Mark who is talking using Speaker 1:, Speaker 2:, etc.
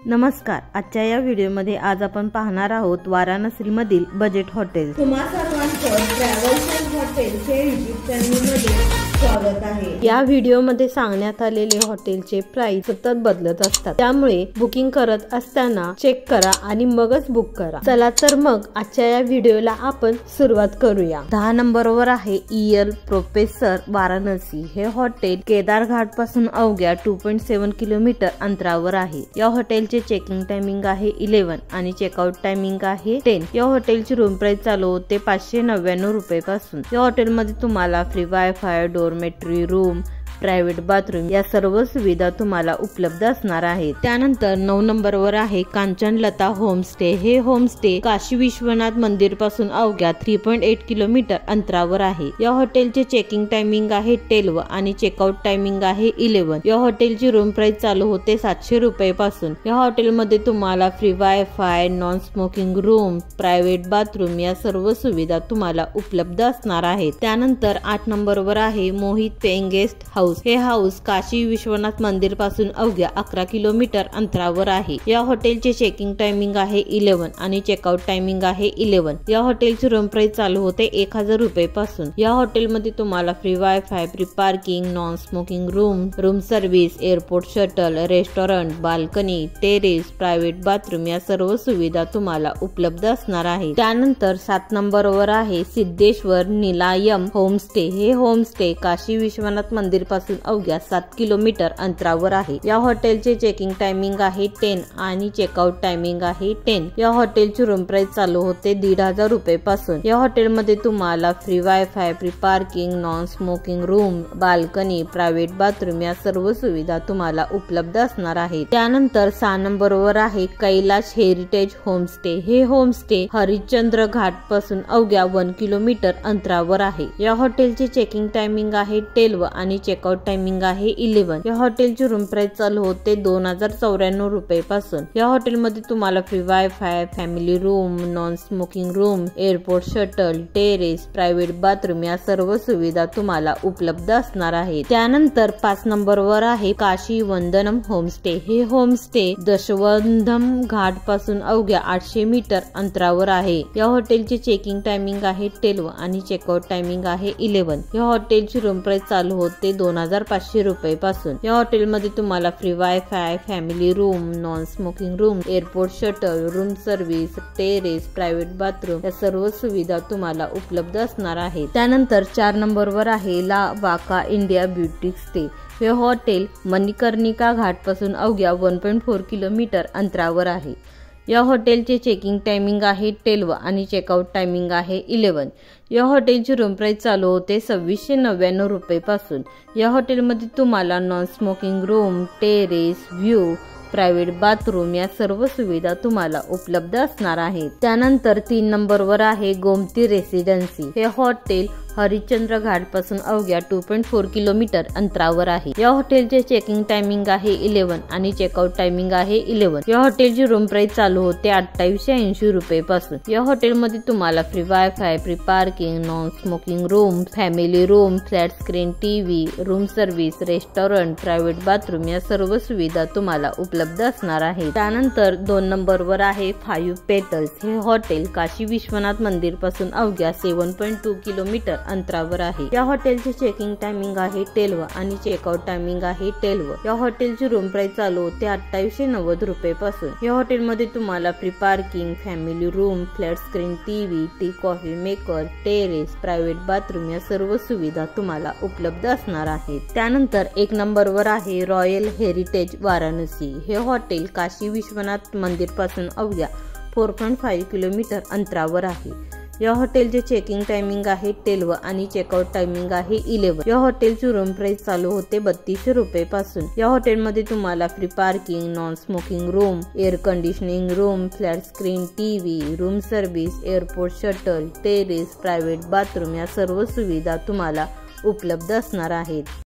Speaker 1: नमस्कार, आजच्या या व्हिडिओमध्ये आज आपण पाहणार आहोत वाराणसीमधील बजेट हॉटेल।
Speaker 2: तुम्हा सर्वांचं ट्रॅव्हल्स अँड हॉटेलचे यूट्यूब चॅनलमध्ये स्वागत आहे।
Speaker 1: या व्हिडिओमध्ये सांगण्यात आलेले हॉटेलचे प्राइस सतत बदलत असतात, त्यामुळे बुकिंग करत असताना चेक करा आणि मगच बुक करा। चला तर मग आजच्या या व्हिडिओला आपण सुरुवात करूया। 10 नंबरवर आहे ईएल प्रोफेसर वाराणसी। हे हॉटेल केदार घाट पासून अवघ्या 2.7 किलोमीटर अंतरावर आहे। या हॉटेलचे चेकिंग टायमिंग आहे 11 आणि चेकआउट टायमिंग आहे 10। या हॉटेलची रूम प्राइस चालू होते 599 रुपये पासून। या हॉटेलमध्ये तुम्हाला free wifi, dormitory room, private bathroom या सर्व सुविधा तुम्हाला उपलब्ध असणार आहेत। त्यानंतर 9 नंबरवर आहे कांचनलता होमस्टे। हे होमस्टे काशी विश्वनाथ मंदिर पासून अवघ्या 3.8 किलोमीटर अंतरावर आहे। या हॉटेलचे चेकिंग टायमिंग आहे 12 आणि चेकआउट टायमिंग आहे 11। या हॉटेलची रूम प्राइस चालू होते 700 रुपये पासून। या हॉटेलमध्ये तुम्हाला free wifi, non smoking room, private bathroom या सर्व सुविधा तुम्हाला उपलब्ध असणार आहेत। त्यानंतर 8 नंबरवर आहे मोहित पेइंग गेस्ट हाऊस। हे हाऊस काशी विश्वनाथ मंदिर पासून अवघ्या 11 किलोमीटर अंतरावर आहे। या हॉटेलचे चेकिंग टायमिंग आहे 11 आणि चेकआउट टायमिंग आहे 11। या हॉटेलची रूम प्राइस चालू होते 1000 रुपये पासून। या हॉटेलमध्ये तुम्हाला free wifi, free parking, non smoking room service, airport shuttle, restaurant, balcony, terrace, private bathroom या सर्व सुविधा तुम्हाला उपलब्ध असणार आहे। त्यानंतर 7 नंबरवर आहे सिद्धेश्वर निलायम होमस्टे। हे होमस्टे काशी विश्वनाथ मंदिर पासून अवघ्या 7 किलोमीटर अंतरावर आहे। या हॉटेलचे चेकिंग टायमिंग आहे 10 आणि चेकआउट टायमिंग आहे 10। या हॉटेलची रूम प्राइस चालू होते 1500 रुपये पासून। या हॉटेलमध्ये तुम्हाला free wifi, free parking, non smoking room, balcony, private bathroom या सर्व सुविधा तुम्हाला उपलब्ध असणार आहेत। त्यानंतर 6 नंबरवर आहे कैलाश हेरिटेज होमस्टे। हे होमस्टे हरिश्चंद्र घाट पासून अवघ्या 1 किलोमीटर अंतरावर आहे। या हॉटेलचे चेकिंग टायमिंग आहे 12 आणि चेकआउट टायमिंग आहे 11। या हॉटेलची रूम प्राइस चालू होते 2094 रुपये पासून। या हॉटेलमध्ये तुम्हाला free wifi, family room, non smoking room, airport shuttle, terrace, private bathroom या सर्व सुविधा तुम्हाला उपलब्ध असणार आहेत। त्यानंतर 5 नंबरवर आहे काशी वंदनम होमस्टे। हे होमस्टे दशवंधम घाट पासून अवघ्या 800 मीटर अंतरावर आहे। या हॉटेलचे चेकिंग टायमिंग आहे 12 आणि चेकआउट टायमिंग आहे 11। या हॉटेलची रूम प्राइस चालू होते 2500 रुपये पासून। या हॉटेलमध्ये तुम्हाला free wifi, family room, non smoking room, airport shuttle, room service, terrace, private bathroom या सर्व सुविधा तुम्हाला उपलब्ध असणार आहेत। त्यानंतर 4 नंबरवर आहे ला वाका इंडिया ब्युटी स्टे। हे हॉटेल मणिकर्णिका घाट पासून अवघ्या 1.4 किलोमीटर अंतरावर आहे। या हॉटेलचे चेकिंग टायमिंग आहे 12 आणि चेकआउट टायमिंग आहे 11। या हॉटेलची रूम प्राइस चालू होते 2699 रुपये पासून। या हॉटेलमध्ये तुम्हाला non smoking room, terrace, view, private bathroom या सर्व सुविधा तुम्हाला उपलब्ध असणार आहेत। त्यानंतर 3 नंबरवर आहे गोमती रेसिडेन्सी। हे हॉटेल हरिश्चंद्र घाट पासून अवघ्या 2.4 किलोमीटर अंतरावर आहे। या हॉटेलचे चेकिंग टायमिंग आहे 11 आणि चेकआउट टायमिंग आहे 11। या हॉटेलची रूम प्राइस चालू होते 2880 रुपये पासून। या हॉटेलमध्ये तुम्हाला free wifi, free parking, non smoking room, family room, flat screen TV, room service, restaurant, private bathroom या सर्व सुविधा तुम्हाला उपलब्ध असणार आहे। त्यानंतर 2 नंबरवर आहे 5 पेटल्स। हे हॉटेल काशी विश्वनाथ मंदिर पासून अवघ्या 7.2 किलोमीटर अंतरावर आहे। या हॉटेलचे चेकिंग टायमिंग आहे 12 आणि चेकआउट टायमिंग आहे 12। या हॉटेलची रूम प्राइस चालू होते 2890 रुपये पासून। या हॉटेलमध्ये तुम्हाला free parking, family room, flat screen TV, tea coffee maker, terrace, private bathroom या सर्व सुविधा तुम्हाला उपलब्ध असणार आहेत। त्यानंतर 1 नंबरवर आहे रॉयल हेरिटेज वाराणसी। हे हॉटेल काशी विश्वनाथ मंदिर पासून अवघ्या 4.5 किलोमीटर अंतरावर आहे। या हॉटेलचे चेकिंग टायमिंग आहे 12 आणि चेकआउट टायमिंग आहे 11। या हॉटेलची रूम प्राइस चालू होते 3200 रुपये पासून। या हॉटेलमध्ये तुम्हाला free parking, non smoking room, air conditioning room, flat screen TV, room service, airport shuttle, terrace, private bathroom या सर्व सुविधा तुम्हाला उपलब्ध असणार आहेत।